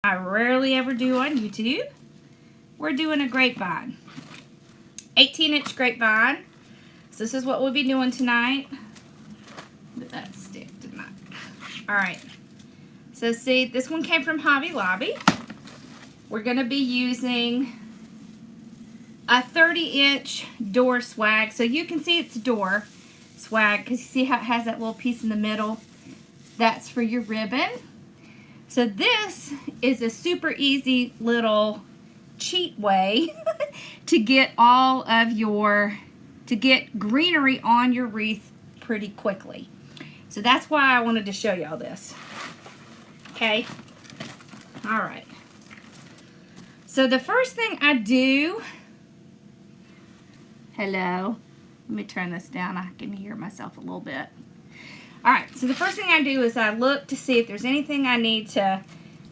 I rarely ever do on YouTube. We're doing a grapevine. 18-inch grapevine. So this is what we'll be doing tonight. Did that stick? Did not. Alright. So see, this one came from Hobby Lobby. We're going to be using a 30-inch door swag. So you can see it's door swag because you see how it has that little piece in the middle. That's for your ribbon. So this is a super easy little cheat way to get to get greenery on your wreath pretty quickly. So that's why I wanted to show y'all this. Okay. All right. So the first thing I do, hello, let me turn this down. I can hear myself a little bit. All right, so the first thing I do is I look to see if there's anything I need to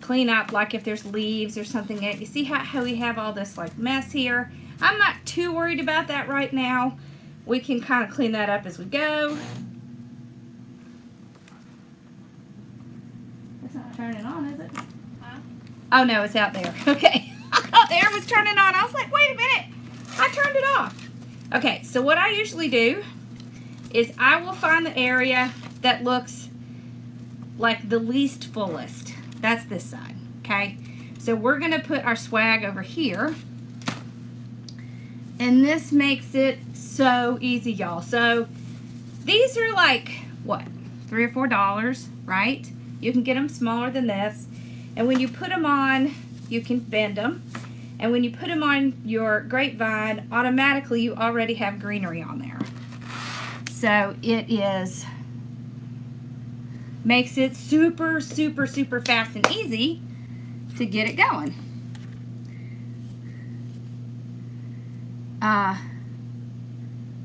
clean up, like if there's leaves or something. You see how we have all this like mess here? I'm not too worried about that right now. We can kind of clean that up as we go. It's not turning on, is it? Huh? Oh no, it's out there. Okay. I thought the air was turning on. I was like, wait a minute. I turned it off. Okay, so what I usually do is I will find the area that looks like the least fullest. That's this side, okay? So we're gonna put our swag over here. And this makes it so easy, y'all. So these are like, what, $3 or $4, right? You can get them smaller than this. And when you put them on, you can bend them. And when you put them on your grapevine, automatically you already have greenery on there. So it makes it super, super, super fast and easy to get it going.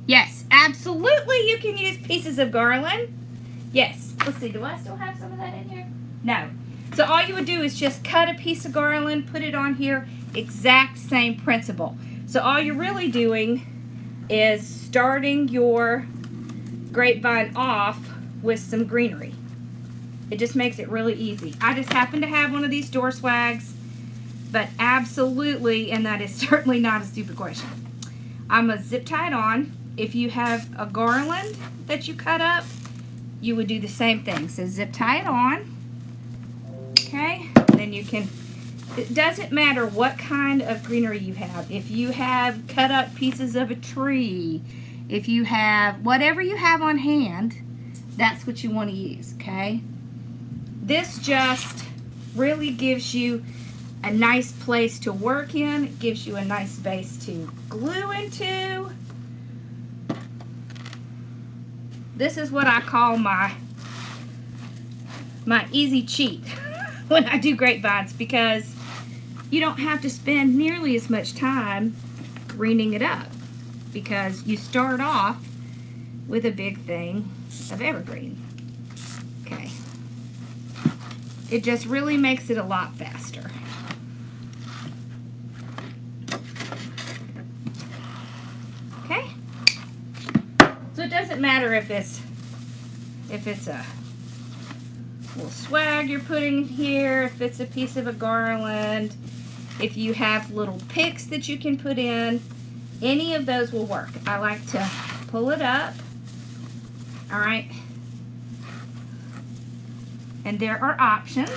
Yes, absolutely you can use pieces of garland. Yes. Let's see, do I still have some of that in here? No. So all you would do is just cut a piece of garland, put it on here, exact same principle. So all you're really doing is starting your grapevine off with some greenery. It just makes it really easy. I just happen to have one of these door swags, but absolutely, and that is certainly not a stupid question, I'm going to zip tie it on. If you have a garland that you cut up, you would do the same thing. So zip tie it on. Okay, then you can, it doesn't matter what kind of greenery you have. If you have cut up pieces of a tree, if you have whatever you have on hand, that's what you want to use, okay? This just really gives you a nice place to work in. It gives you a nice base to glue into. This is what I call my easy cheat when I do grapevines, because you don't have to spend nearly as much time greening it up, because you start off with a big thing of evergreen. Okay. It just really makes it a lot faster. Okay. So it doesn't matter if it's a little swag you're putting here, if it's a piece of a garland, if you have little picks that you can put in, any of those will work. I like to pull it up. All right. And there are options.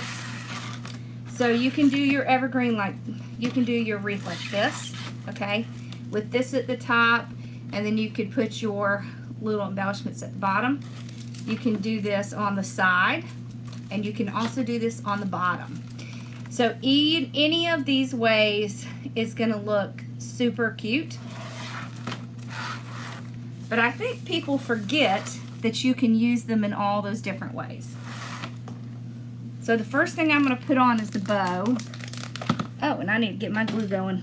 So you can do your evergreen like, you can do your wreath like this, okay? With this at the top, and then you could put your little embellishments at the bottom. You can do this on the side, and you can also do this on the bottom. So any of these ways is gonna look super cute. But I think people forget that you can use them in all those different ways. So the first thing I'm going to put on is the bow. Oh, and I need to get my glue going.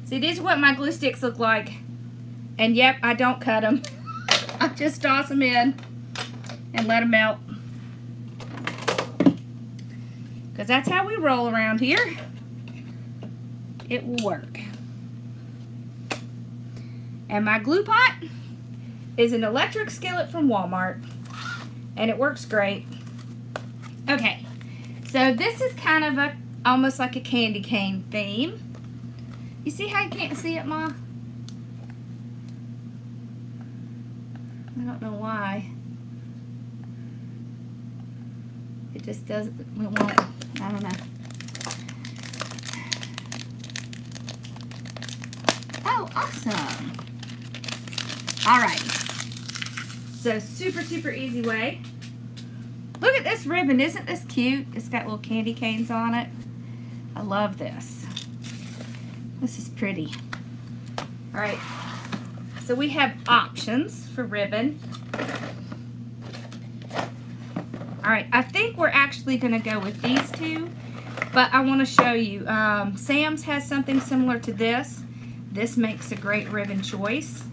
See, these are what my glue sticks look like. And yep, I don't cut them. I just toss them in and let them melt. Because that's how we roll around here. It will work. And my glue pot is an electric skillet from Walmart. and it works great. Okay, so this is kind of almost like a candy cane theme. You see how you can't see it, Ma? I don't know why. It just doesn't, it won't, I don't know. Oh, awesome. Alrighty. So super, super easy way. Look at this ribbon. Isn't this cute? It's got little candy canes on it. I love this. This is pretty. Alright. So we have options for ribbon. Alright, I think we're actually going to go with these two, but I want to show you. Sam's has something similar to this. This makes a great ribbon choice.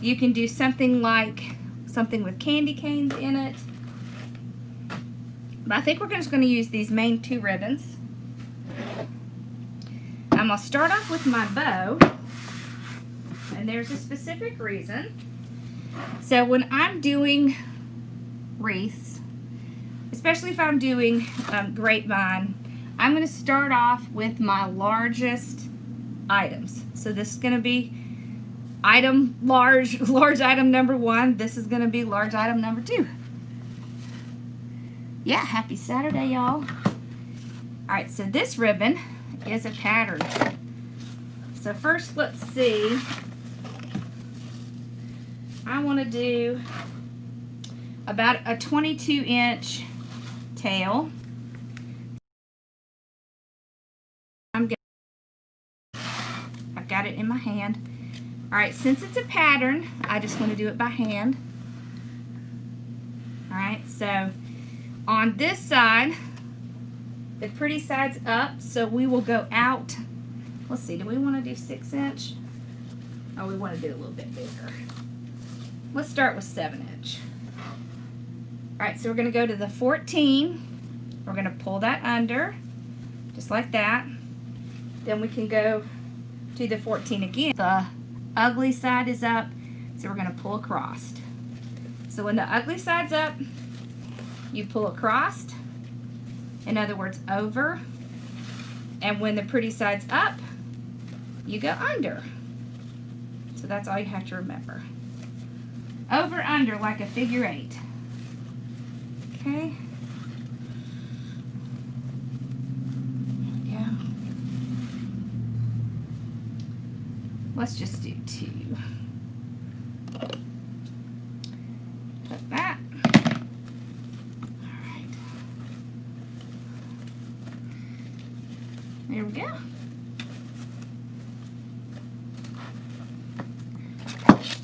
You can do something like something with candy canes in it. But I think we're just going to use these main two ribbons. I'm going to start off with my bow. And there's a specific reason. So when I'm doing wreaths, especially if I'm doing grapevine, I'm going to start off with my largest items. So this is going to be large item number 1. This is going to be large item number 2. Yeah, happy Saturday, y'all. Alright, so this ribbon is a pattern. So first, let's see. I want to do about a 22-inch tail. I've got it in my hand. Alright, since it's a pattern, I just want to do it by hand. Alright, so on this side, the pretty side's up, so we will go out. Let's see, do we want to do 6-inch? Oh, we want to do a little bit bigger. Let's start with 7-inch. Alright, so we're going to go to the 14. We're going to pull that under, just like that. Then we can go to the 14 again. The ugly side is up, so we're going to pull across. So when the ugly side's up, you pull across. In other words, over. And when the pretty side's up, you go under. So that's all you have to remember. Over, under, like a figure 8. Okay. There we go. Let's just do 2. Like that. Alright. There we go.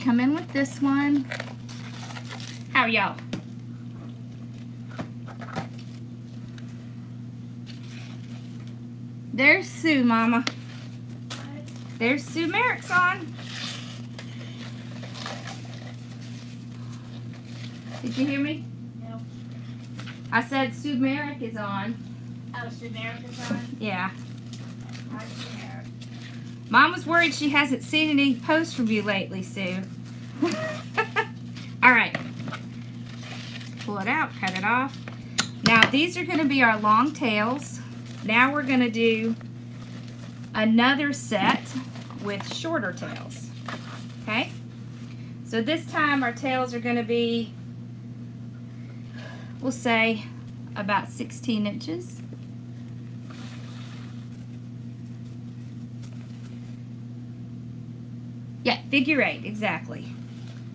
Come in with this one. How y'all? There's Sue, Mama. There's Sue Merrick's on. Did you hear me? No. I said Sue Merrick is on. Oh, Sue Merrick is on? Yeah. Hi, Sue Merrick. Mom was worried she hasn't seen any posts from you lately, Sue. Alright. Pull it out, cut it off. Now these are going to be our long tails. Now we're going to do another set with shorter tails. Okay? So this time our tails are going to be, we'll say, about 16 inches. Yeah, figure 8, exactly.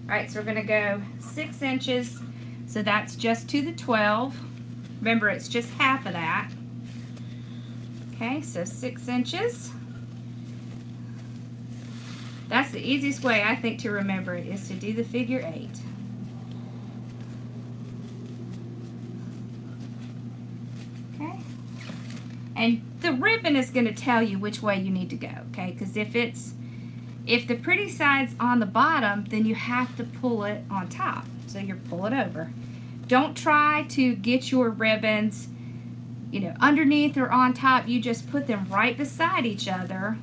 Alright, so we're going to go 6 inches. So that's just to the 12. Remember, it's just half of that. Okay, so 6 inches. That's the easiest way, I think, to remember it, is to do the figure 8. Okay. And the ribbon is going to tell you which way you need to go, okay? Because if the pretty side's on the bottom, then you have to pull it on top. So you pull it over. Don't try to get your ribbons, underneath or on top. You just put them right beside each other,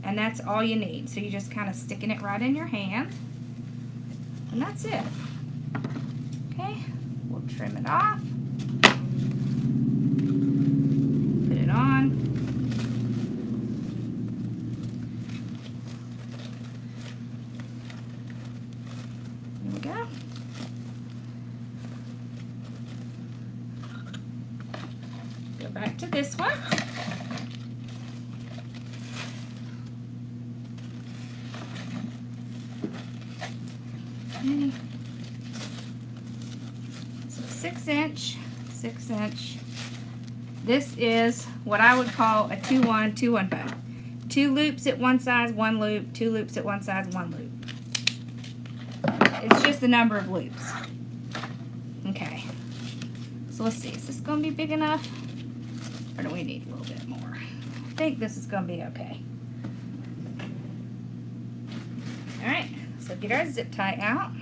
and that's all you need. So you're just kind of sticking it right in your hand, and that's it. Okay, we'll trim it off. Put it on. There we go. Go back to this one. Okay. So 6 inch. This is what I would call a 2-1, 2-1 bow. 2 loops at one side, 1 loop, 2 loops at one side, 1 loop. It's just the number of loops. Okay. So let's see, is this gonna be big enough? Or do we need a little bit more? I think this is gonna be okay. All right, so get our zip tie out.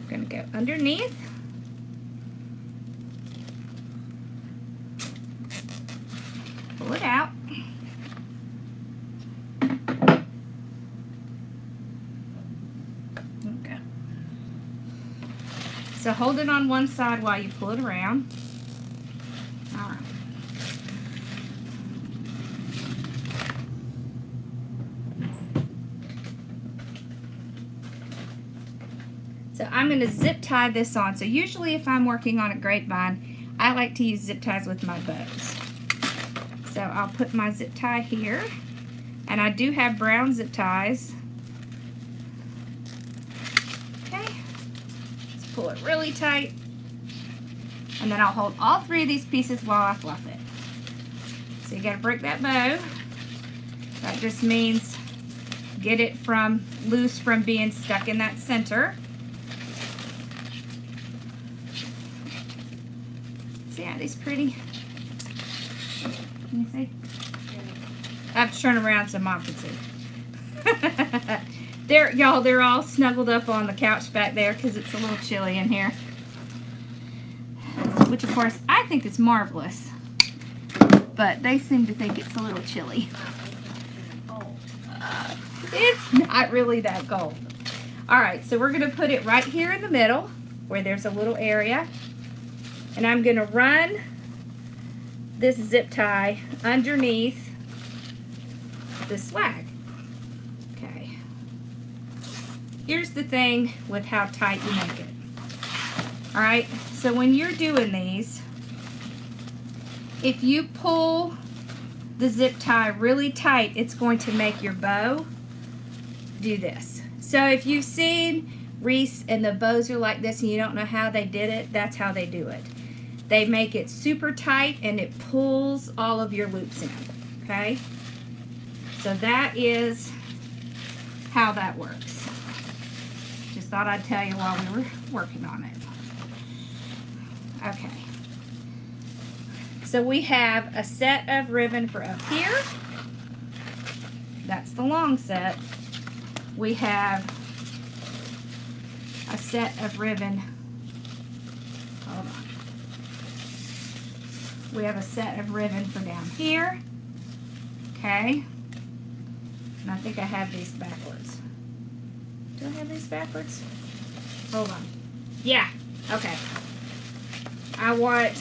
We're gonna go underneath. Pull it out. Okay. So hold it on one side while you pull it around. All right. So I'm going to zip tie this on. So usually if I'm working on a grapevine, I like to use zip ties with my bows. So I'll put my zip tie here. And I do have brown zip ties. Okay. Let's pull it really tight. And then I'll hold all 3 of these pieces while I fluff it. So you got to break that bow. That just means get it loose from being stuck in that center. See how these pretty? Can you see? I have to turn around so Mom can see. They're all snuggled up on the couch back there because it's a little chilly in here. Which of course I think is marvelous. But they seem to think it's a little chilly. It's not really that cold. Alright, so we're going to put it right here in the middle where there's a little area. And I'm going to run this zip tie underneath this swag. Okay. Here's the thing with how tight you make it. Alright, so when you're doing these, if you pull the zip tie really tight, it's going to make your bow do this. So if you've seen wreaths and the bows are like this and you don't know how they did it, that's how they do it. They make it super tight and it pulls all of your loops in, okay? So that is how that works. Just thought I'd tell you while we were working on it. Okay. So we have a set of ribbon for up here. That's the long set. We have a set of ribbon. Hold on. We have a set of ribbon for down here. Okay. And I think I have these backwards. Do I have these backwards? Hold on. Yeah. Okay. I want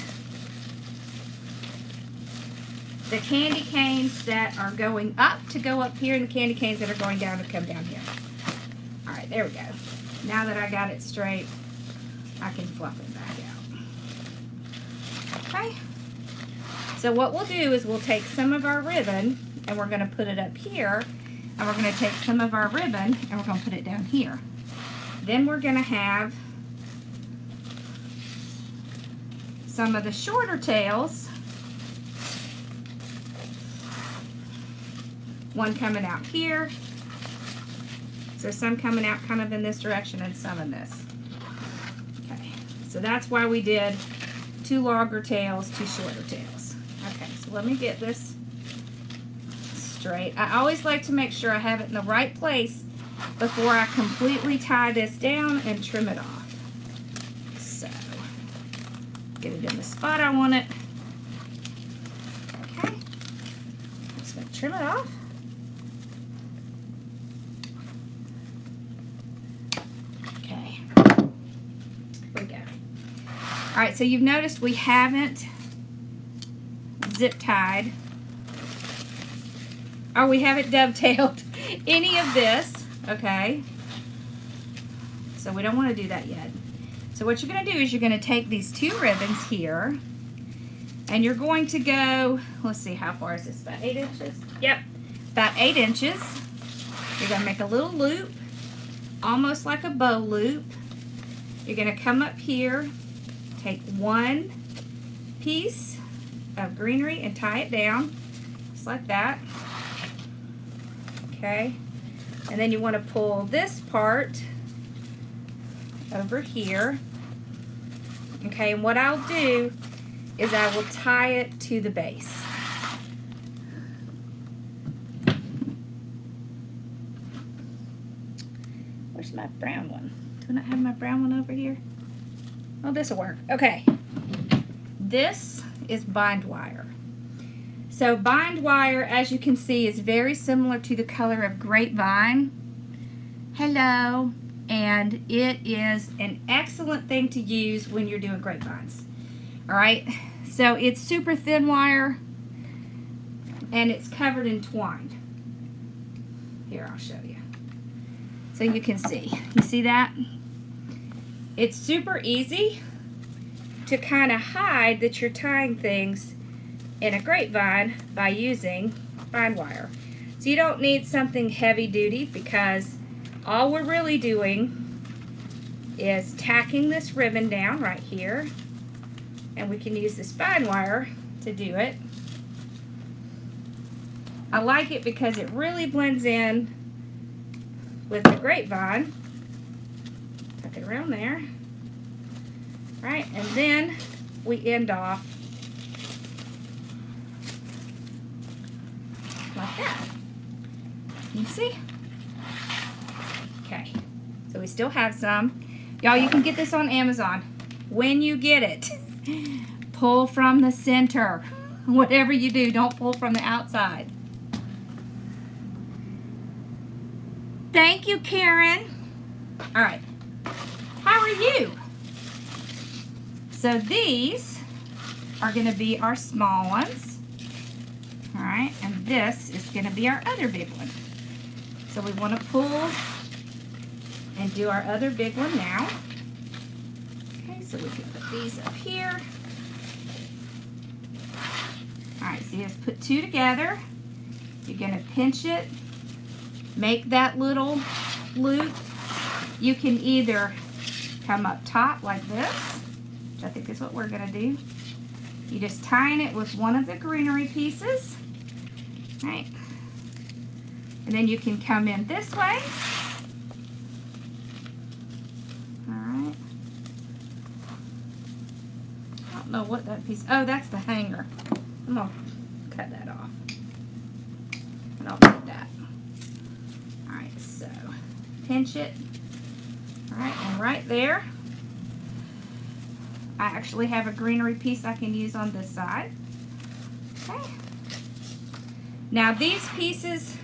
the candy canes that are going up to go up here and the candy canes that are going down to come down here. Alright, there we go. Now that I got it straight, I can fluff it back out. Okay. So what we'll do is we'll take some of our ribbon and we're going to put it up here. And we're going to take some of our ribbon and we're going to put it down here. Then we're going to have some of the shorter tails. One coming out here. So some coming out kind of in this direction and some in this. Okay, so that's why we did 2 longer tails, 2 shorter tails. Okay, so let me get this straight. I always like to make sure I have it in the right place before I completely tie this down and trim it off. So, get it in the spot I want it. Okay, I'm just going to trim it off. Here we go. All right, so you've noticed we haven't zip tied, or we haven't dovetailed any of this, okay? So we don't want to do that yet. So what you're going to do is you're going to take these two ribbons here, and you're going to go, let's see, how far is this, about 8 inches? Yep, about 8 inches. You're going to make a little loop, almost like a bow loop. You're going to come up here, take one piece of greenery and tie it down, just like that. Okay, and then you want to pull this part over here. Okay, and what I'll do is I will tie it to the base. Where's my brown one? Do I not have my brown one over here? Oh, this will work. Okay, this is bind wire. So bind wire, as you can see, is very similar to the color of grapevine. Hello. And it is an excellent thing to use when you're doing grapevines. All right, so it's super thin wire and it's covered in twine. Here, I'll show you. So you can see. You see that? It's super easy to kind of hide that you're tying things in a grapevine by using bind wire. So you don't need something heavy duty, because all we're really doing is tacking this ribbon down right here, and we can use this bind wire to do it. I like it because it really blends in with the grapevine. Tuck it around there. Right, and then we end off like that. You see? Okay, so we still have some. Y'all, you can get this on Amazon. When you get it, pull from the center. Whatever you do, don't pull from the outside. Thank you, Karen. All right, how are you? So these are going to be our small ones. All right, and this is going to be our other big one. So we want to pull and do our other big one now. Okay, so we can put these up here. All right, so you just put two together. You're going to pinch it, make that little loop. You can either come up top like this, which I think is what we're going to do. You just tying it with one of the greenery pieces. Right, and then you can come in this way. All right. I don't know what that piece, oh, that's the hanger. I'm gonna cut that off. I don't need that. All right, so pinch it. All right, and right there, I actually have a greenery piece I can use on this side. Okay. Now these pieces,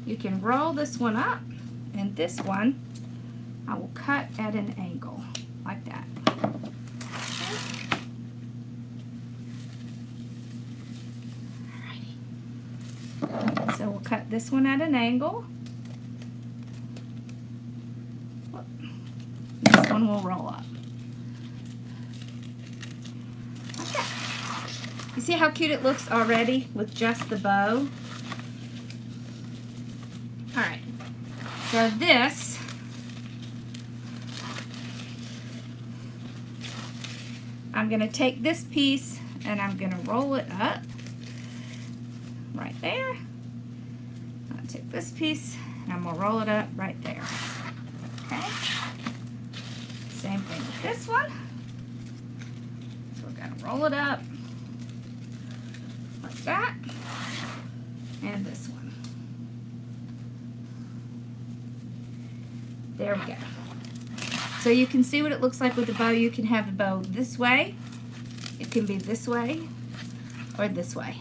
you can roll this one up, and this one I will cut at an angle like that. Okay. Alrighty. So we'll cut this one at an angle. This one will roll up. Okay. You see how cute it looks already with just the bow? Alright, so this I'm going to take this piece and I'm going to roll it up right there. I'll take this piece and I'm going to roll it up right there. Okay, same thing with this one. So we're going to roll it up like that, and this one. There we go. So you can see what it looks like with the bow. You can have the bow this way. It can be this way or this way.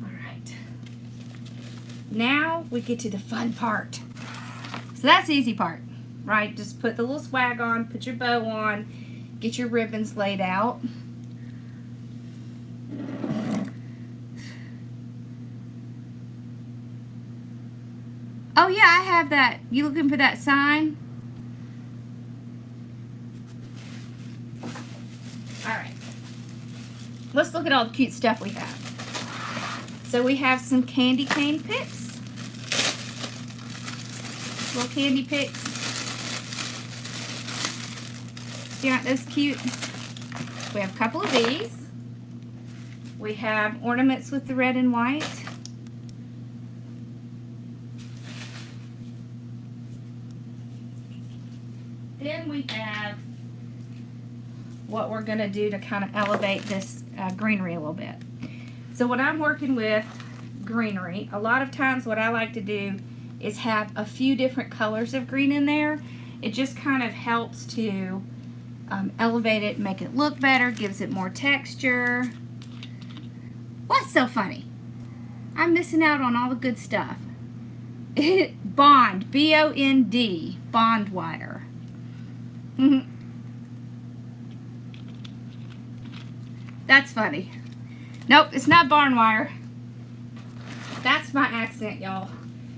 All right. Now we get to the fun part. So that's the easy part. right? Just put the little swag on, put your bow on, get your ribbons laid out. Oh yeah, I have that. You looking for that sign? Alright. Let's look at all the cute stuff we have. So we have some candy cane picks. Little candy picks. See, aren't those cute? We have a couple of these. We have ornaments with the red and white. Then we have what we're going to do to kind of elevate this greenery a little bit. So when I'm working with greenery, a lot of times what I like to do is have a few different colors of green in there. It just kind of helps to elevate it, make it look better, gives it more texture. What's so funny? I'm missing out on all the good stuff. Bond, B-O-N-D, bond wire. That's funny. Nope, it's not barn wire. That's my accent, y'all.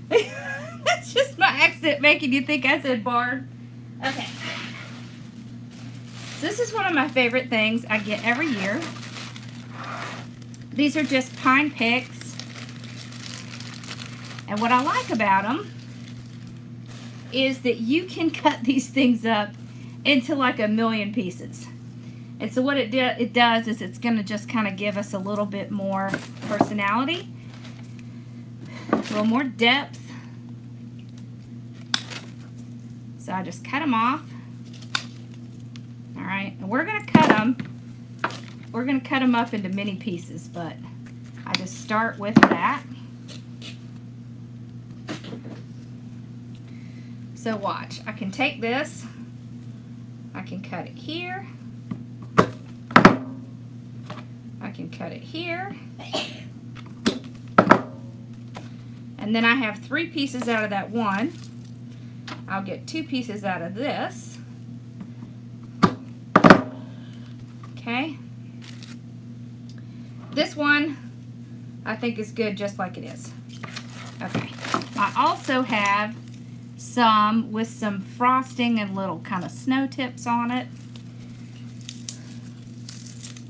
That's just my accent making you think I said barn. Okay. So this is one of my favorite things I get every year. These are just pine picks. And what I like about them is that you can cut these things up into like a million pieces. And so what it does is it's going to just kind of give us a little bit more personality, a little more depth. So I just cut them off. All right, and we're going to cut them. We're going to cut them up into mini pieces, but I just start with that. So watch, I can take this, I can cut it here, I can cut it here, and then I have 3 pieces out of that one. I'll get 2 pieces out of this. Okay. This one I think is good just like it is. Okay. I also have some with some frosting and little kind of snow tips on it.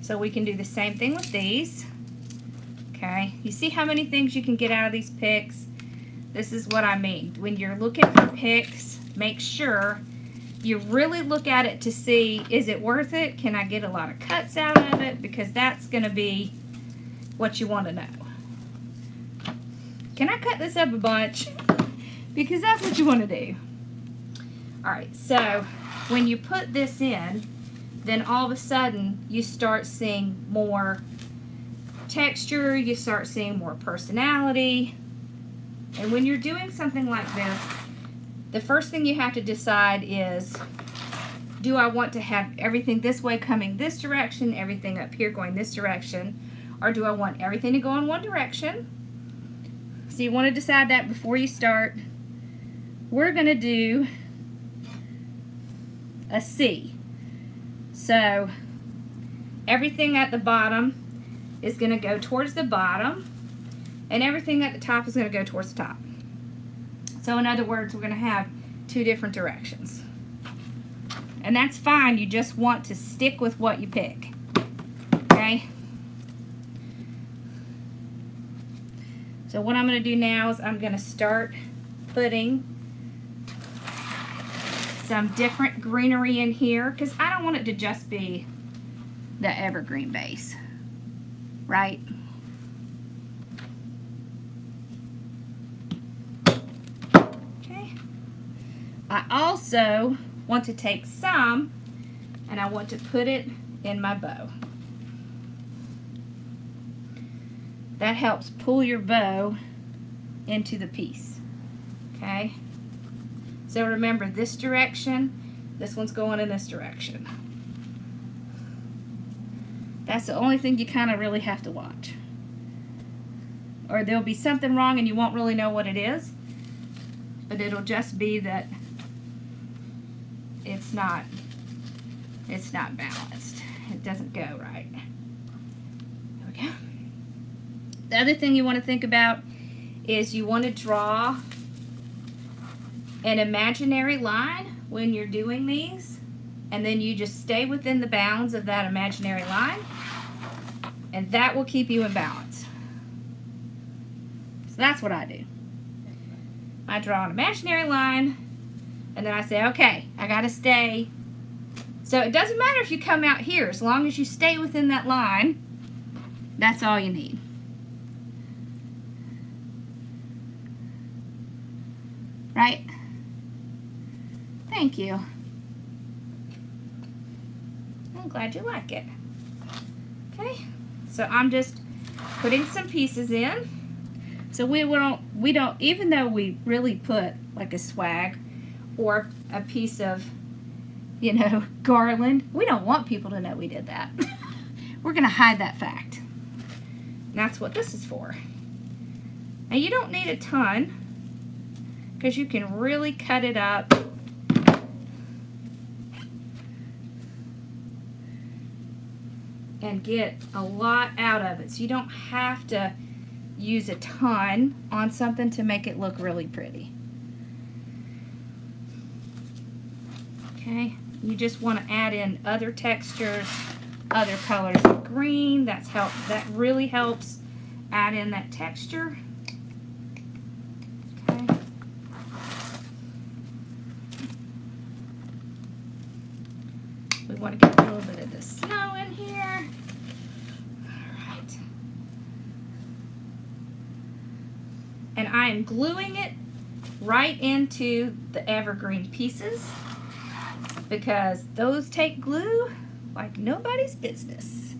So we can do the same thing with these. Okay, you see how many things you can get out of these picks? This is what I mean. When you're looking for picks, make sure you really look at it to see, is it worth it? Can I get a lot of cuts out of it? Because that's going to be what you want to know. Can I cut this up a bunch? Because that's what you want to do. Alright, so when you put this in, then all of a sudden you start seeing more texture, you start seeing more personality. And when you're doing something like this, the first thing you have to decide is, do I want to have everything this way coming this direction, everything up here going this direction, or do I want everything to go in one direction? So you want to decide that before you start. We're going to do a C. So everything at the bottom is going to go towards the bottom, and everything at the top is going to go towards the top. So in other words, we're going to have 2 different directions. And that's fine. You just want to stick with what you pick. Okay? So what I'm going to do now is I'm going to start putting some different greenery in here, because I don't want it to just be the evergreen base, right? Okay. I also want to take some and I want to put it in my bow. That helps pull your bow into the piece. Okay? So remember, this direction, this one's going in this direction. That's the only thing you kind of really have to watch. Or there'll be something wrong and you won't really know what it is. But it'll just be that it's not balanced. It doesn't go right. There we go. The other thing you want to think about is you want to draw an imaginary line when you're doing these, and then you just stay within the bounds of that imaginary line, and that will keep you in balance. So that's what I do. I draw an imaginary line, and then I say, okay, I gotta stay. So it doesn't matter if you come out here, as long as you stay within that line, that's all you need. Right? Thank you. I'm glad you like it. Okay, so I'm just putting some pieces in. So we don't, even though we really put like a swag or a piece of, you know, garland, we don't want people to know we did that. We're gonna hide that fact. And that's what this is for. And you don't need a ton, because you can really cut it up. And get a lot out of it. So you don't have to use a ton on something to make it look really pretty. Okay, you just want to add in other textures, other colors of green. That really helps add in that texture. Okay. We want to get a little bit of the snow in here. All right. And I am gluing it right into the evergreen pieces, because those take glue like nobody's business.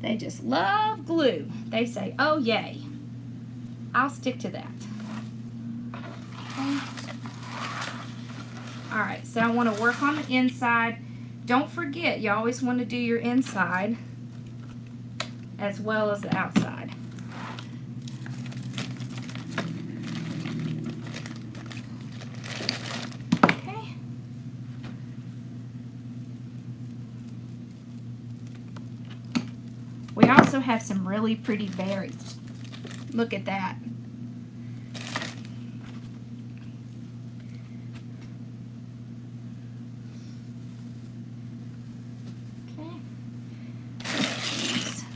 They just love glue. They say, oh yay, I'll stick to that. Okay. All right, so I want to work on the inside. Don't forget, you always want to do your inside as well as the outside. Okay. We also have some really pretty berries. Look at that.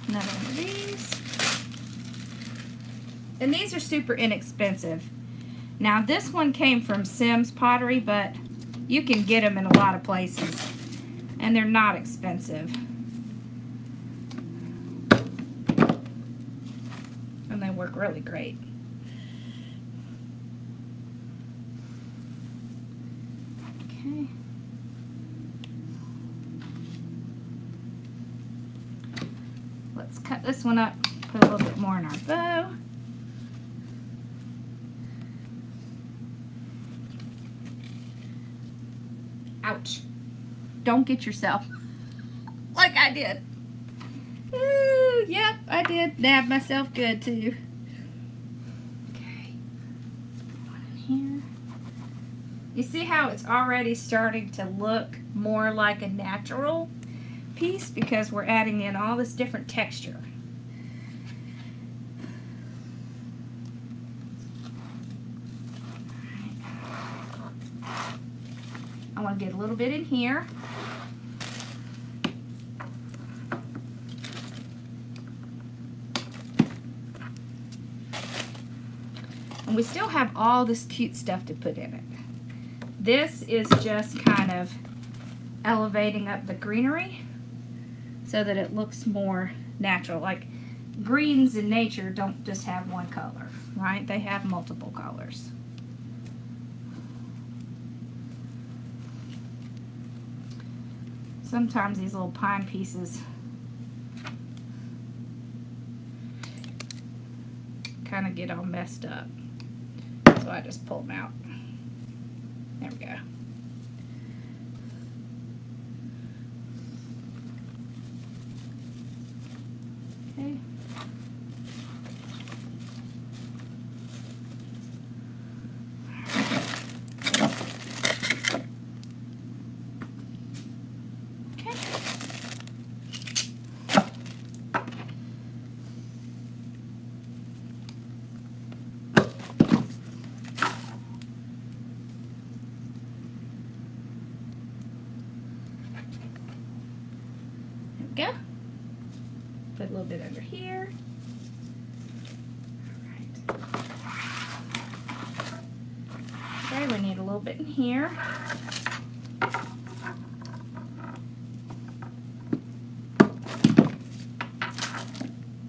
Another one of these. And these are super inexpensive. Now this one came from Sim's Pottery, but you can get them in a lot of places. And they're not expensive. And they work really great. Okay. Let's cut this one up, put a little bit more in our bow. Ouch. Don't get yourself like I did. Ooh, yep, I did nab myself good too. Okay. One in here. You see how it's already starting to look more like a natural piece, because we're adding in all this different texture. I want to get a little bit in here. And we still have all this cute stuff to put in it. This is just kind of elevating up the greenery so that it looks more natural. Like greens in nature don't just have one color, right? They have multiple colors. Sometimes these little pine pieces kind of get all messed up. So I just pull them out. There we go. Okay. go. Put a little bit under here. All right. Okay, we need a little bit in here.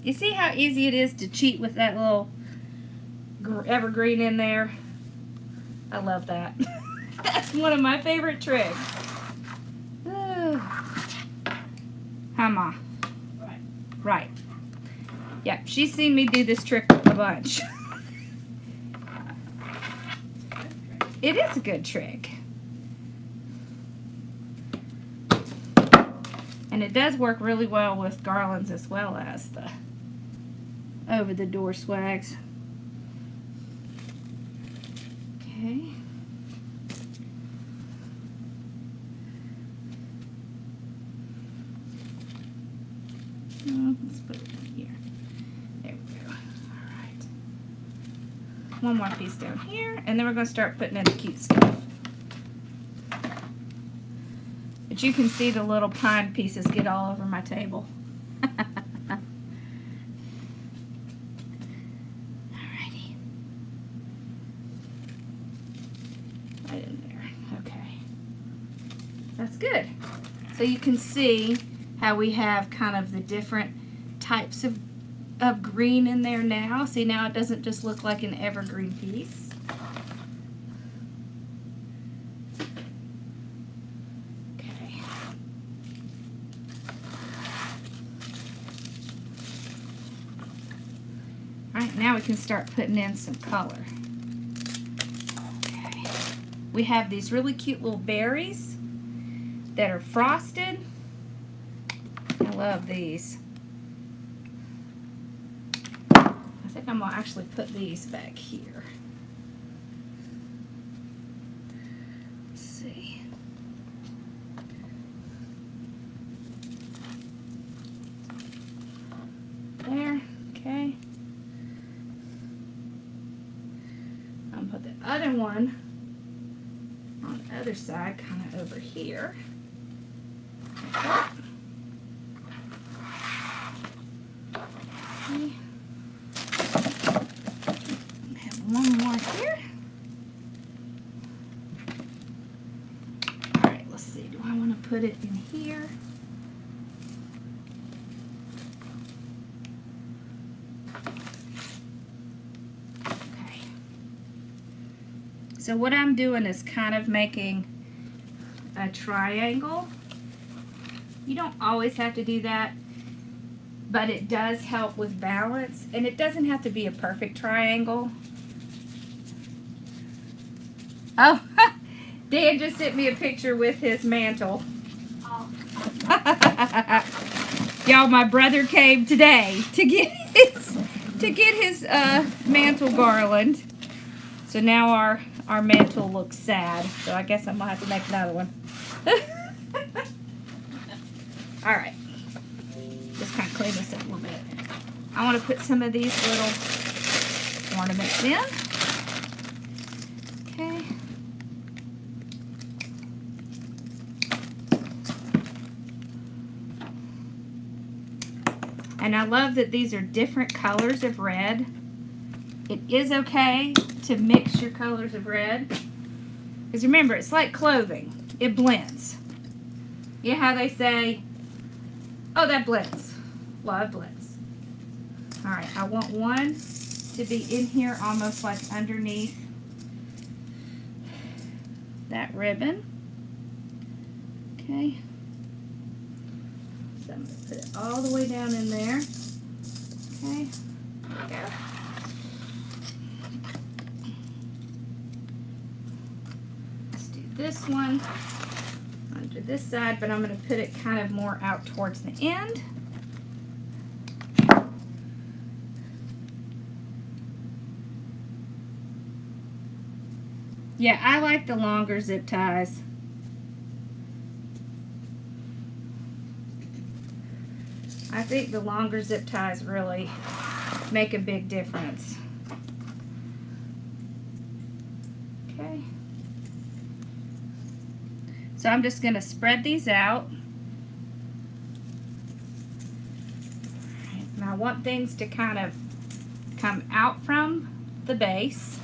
You see how easy it is to cheat with that little evergreen in there? I love that. That's one of my favorite tricks. Ooh. Hama. Right. Right. Yep, she's seen me do this trick a bunch. It is a good trick. And it does work really well with garlands as well as the over the door swags. Okay. Let's put it in here. There we go. Alright. One more piece down here, and then we're going to start putting in the cute stuff. But you can see the little pine pieces get all over my table. Alrighty. Right in there. Okay. That's good. So you can see how we have kind of the different types of green in there now. See, now it doesn't just look like an evergreen piece. Okay. Alright, now we can start putting in some color. Okay. We have these really cute little berries that are frosted. I love these. I think I'm going to actually put these back here. Let's see. There. Okay. I'm going to put the other one on the other side, kind of over here. Like that. Okay. I have one more here. Alright, let's see. Do I want to put it in here? Okay. So what I'm doing is kind of making a triangle. You don't always have to do that, but it does help with balance, and it doesn't have to be a perfect triangle. Oh, Dan just sent me a picture with his mantle. Oh. Y'all, my brother came today to get his mantle garland. So now our mantle looks sad. So I guess I'm gonna have to make another one. All right. Just kind of clean this up a little bit. I want to put some of these little ornaments in. Okay. And I love that these are different colors of red. It is okay to mix your colors of red. Because remember, it's like clothing. It blends. You know how they say, oh, that blends. Well, it blends. Alright, I want one to be in here almost like underneath that ribbon. Okay. So I'm going to put it all the way down in there. Okay. There we go. Let's do this one under this side, but I'm going to put it kind of more out towards the end. Yeah, I like the longer zip ties. I think the longer zip ties really make a big difference. Okay. So I'm just going to spread these out. want things to kind of come out from the base,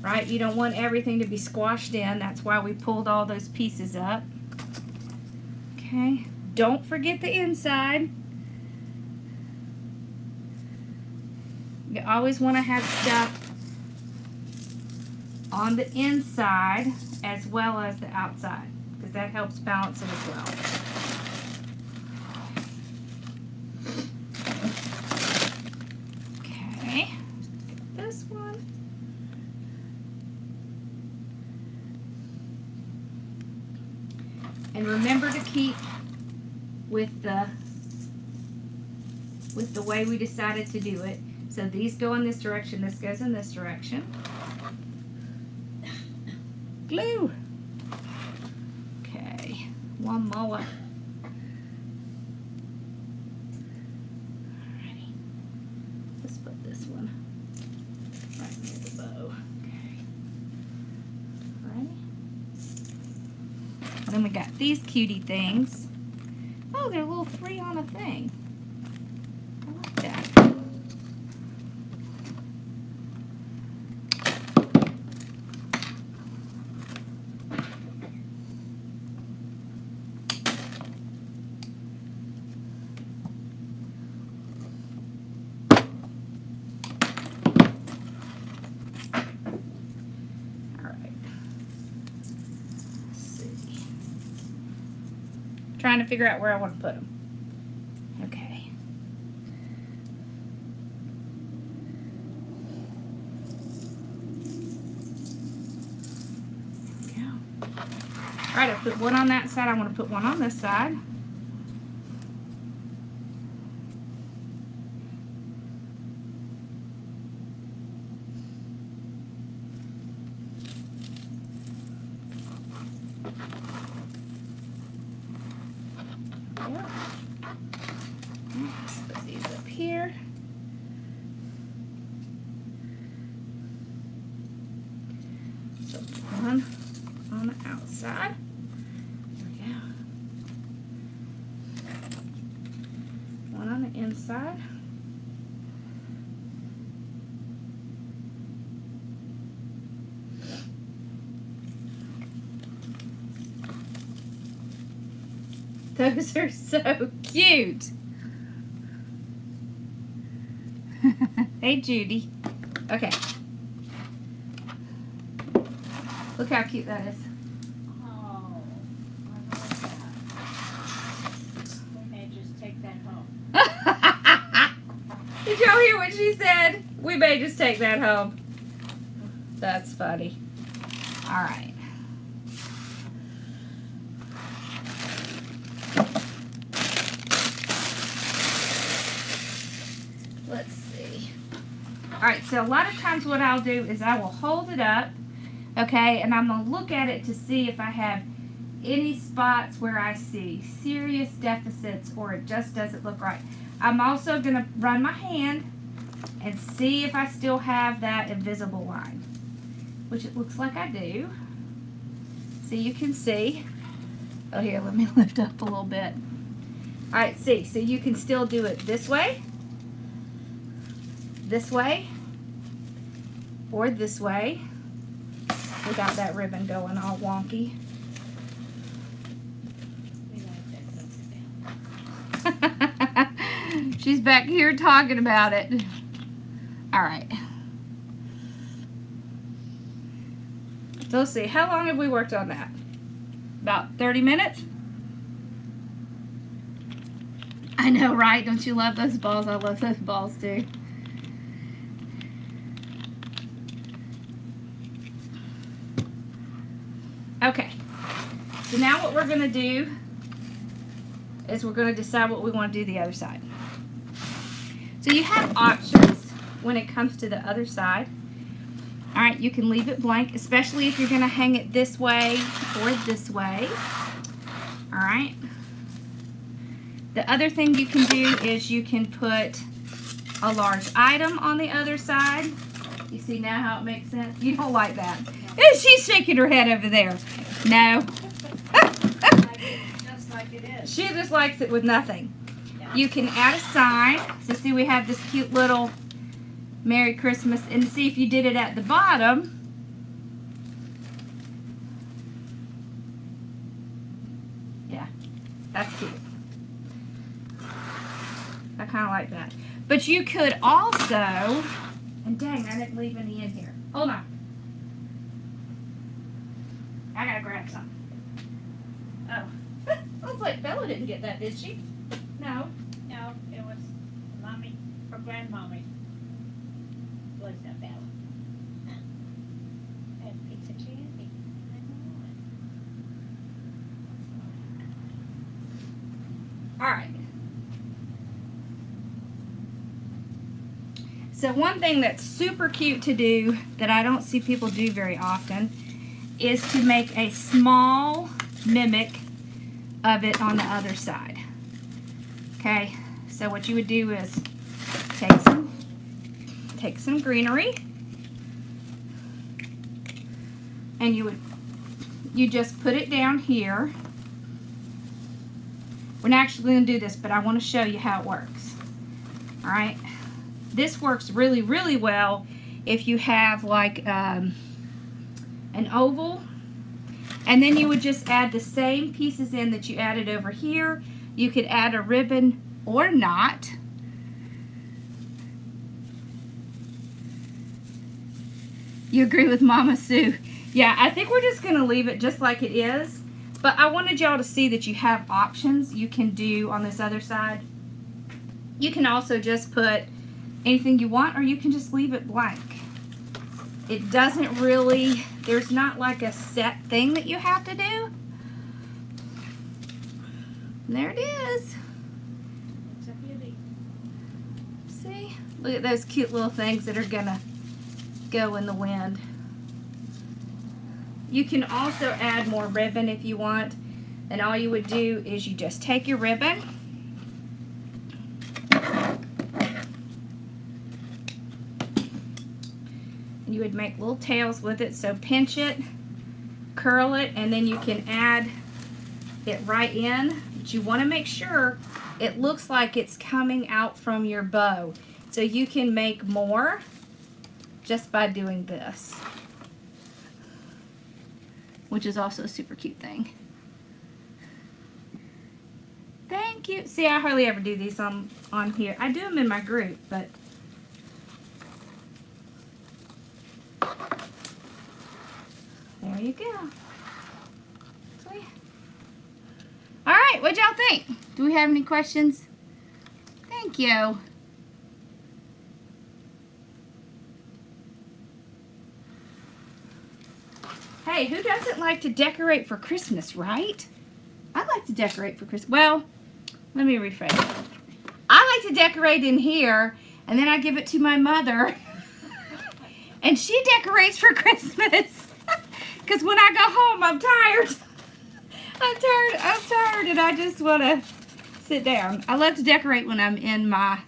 right? You don't want everything to be squashed in. That's why we pulled all those pieces up. Okay, don't forget the inside. You always want to have stuff on the inside as well as the outside, because that helps balance it as well. Okay, get this one. And remember to keep with the way we decided to do it. So these go in this direction, this goes in this direction. Glue. Okay, one more. Alrighty. Let's put this one right near the bow. Okay. Alrighty. Then we got these cutie things. Oh, they're a little 3 on a thing. I like that. Trying to figure out where I want to put them. Okay. There we go. All right, I put one on that side. I want to put one on this side. Let's put these up here. So one on the outside. There we go. One on the inside. Those are so cute. Hey, Judy. Okay. Look how cute that is. Oh, I love that. We may just take that home. Did y'all hear what she said? We may just take that home. That's funny. All right. Let's see. All right, so a lot of times what I'll do is I will hold it up, okay, and I'm going to look at it to see if I have any spots where I see serious deficits or it just doesn't look right. I'm also going to run my hand and see if I still have that invisible line, which it looks like I do. So you can see. Oh, here, let me lift up a little bit. All right, see, so you can still do it this way, or this way, without that ribbon going all wonky. We gotta take something down. She's back here talking about it. All right. So let's see, how long have we worked on that? About 30 minutes? I know, right? Don't you love those balls? I love those balls too. Okay, so now what we're going to do is we're going to decide what we want to do the other side. So you have options when it comes to the other side. All right, you can leave it blank, especially if you're going to hang it this way or this way. All right. The other thing you can do is you can put a large item on the other side. You see now how it makes sense? You don't like that. She's shaking her head over there. No. Just like it is. She just likes it with nothing. Yeah. You can add a sign. So see, we have this cute little Merry Christmas. And see, if you did it at the bottom, yeah, that's cute. I kind of like that. But you could also, and dang, I didn't leave any in here. Hold on. I gotta grab some. Oh. I was like, Bella didn't get that, did she? No. No, it was mommy or grandmommy. Was not Bella. And a piece of candy. Alright. So one thing that's super cute to do that I don't see people do very often is to make a small mimic of it on the other side. Okay, so what you would do is take some greenery, and you just put it down here. We're not actually going to do this, but I want to show you how it works. All right, this works really, really well if you have like an oval, and then you would just add the same pieces in that you added over here. You could add a ribbon or not. You agree with Mama Sue? Yeah, I think we're just going to leave it just like it is. But I wanted y'all to see that you have options you can do on this other side. You can also just put anything you want, or you can just leave it blank. It doesn't really, there's not like a set thing that you have to do. And there it is. It's a beauty. See? Look at those cute little things that are gonna go in the wind. You can also add more ribbon if you want. And all you would do is you just take your ribbon, and you would make little tails with it. So pinch it, curl it, and then you can add it right in. But you want to make sure it looks like it's coming out from your bow. So you can make more just by doing this, which is also a super cute thing. Thank you. See, I hardly ever do these on here. I do them in my group, but there you go. See? All right, what y'all think? Do we have any questions? Thank you. Hey, who doesn't like to decorate for Christmas, right? I like to decorate for Christmas. Well, let me rephrase. I like to decorate in here, and then I give it to my mother, and she decorates for Christmas. Because when I go home, I'm tired. I'm tired, and I just want to sit down. I love to decorate when I'm in my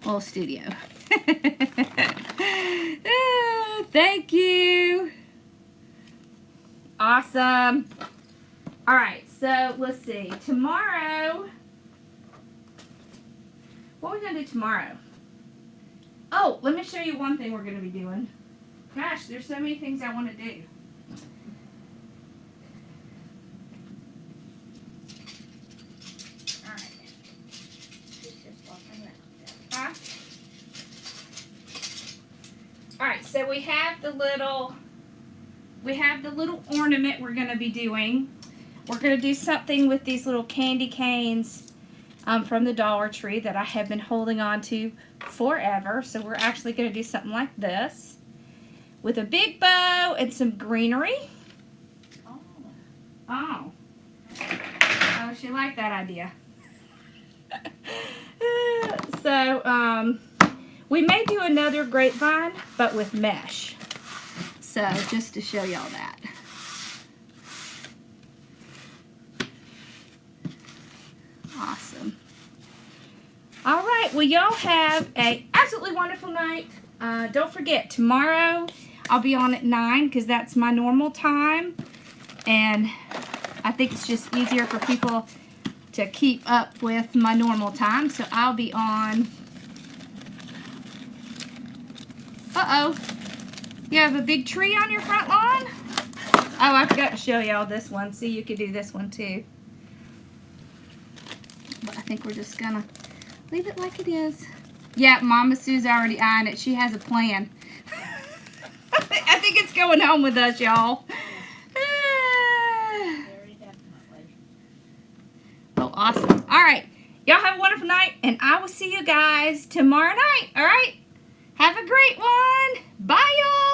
little studio. Thank you. Awesome. All right, so let's see. Tomorrow, what are we going to do tomorrow? Oh, let me show you one thing we're going to be doing. Gosh, there's so many things I want to do. All right. She's just walking around. Huh? All right, so we have the little ornament we're going to be doing. We're going to do something with these little candy canes from the Dollar Tree that I have been holding on to forever. So we're actually going to do something like this with a big bow and some greenery. Oh, she liked that idea. So we may do another grapevine, but with mesh. So just to show y'all that. Awesome. All right, well, y'all have a absolutely wonderful night. Don't forget, tomorrow I'll be on at 9 because that's my normal time. And I think it's just easier for people to keep up with my normal time. So I'll be on. Uh-oh. You have a big tree on your front lawn? Oh, I forgot to show y'all this one. See, you could do this one too. But I think we're just gonna leave it like it is. Yeah, Mama Sue's already eyeing it. She has a plan. I think it's going home with us, y'all. Very definitely. Oh, awesome. All right. Y'all have a wonderful night, and I will see you guys tomorrow night. All right? Have a great one. Bye, y'all.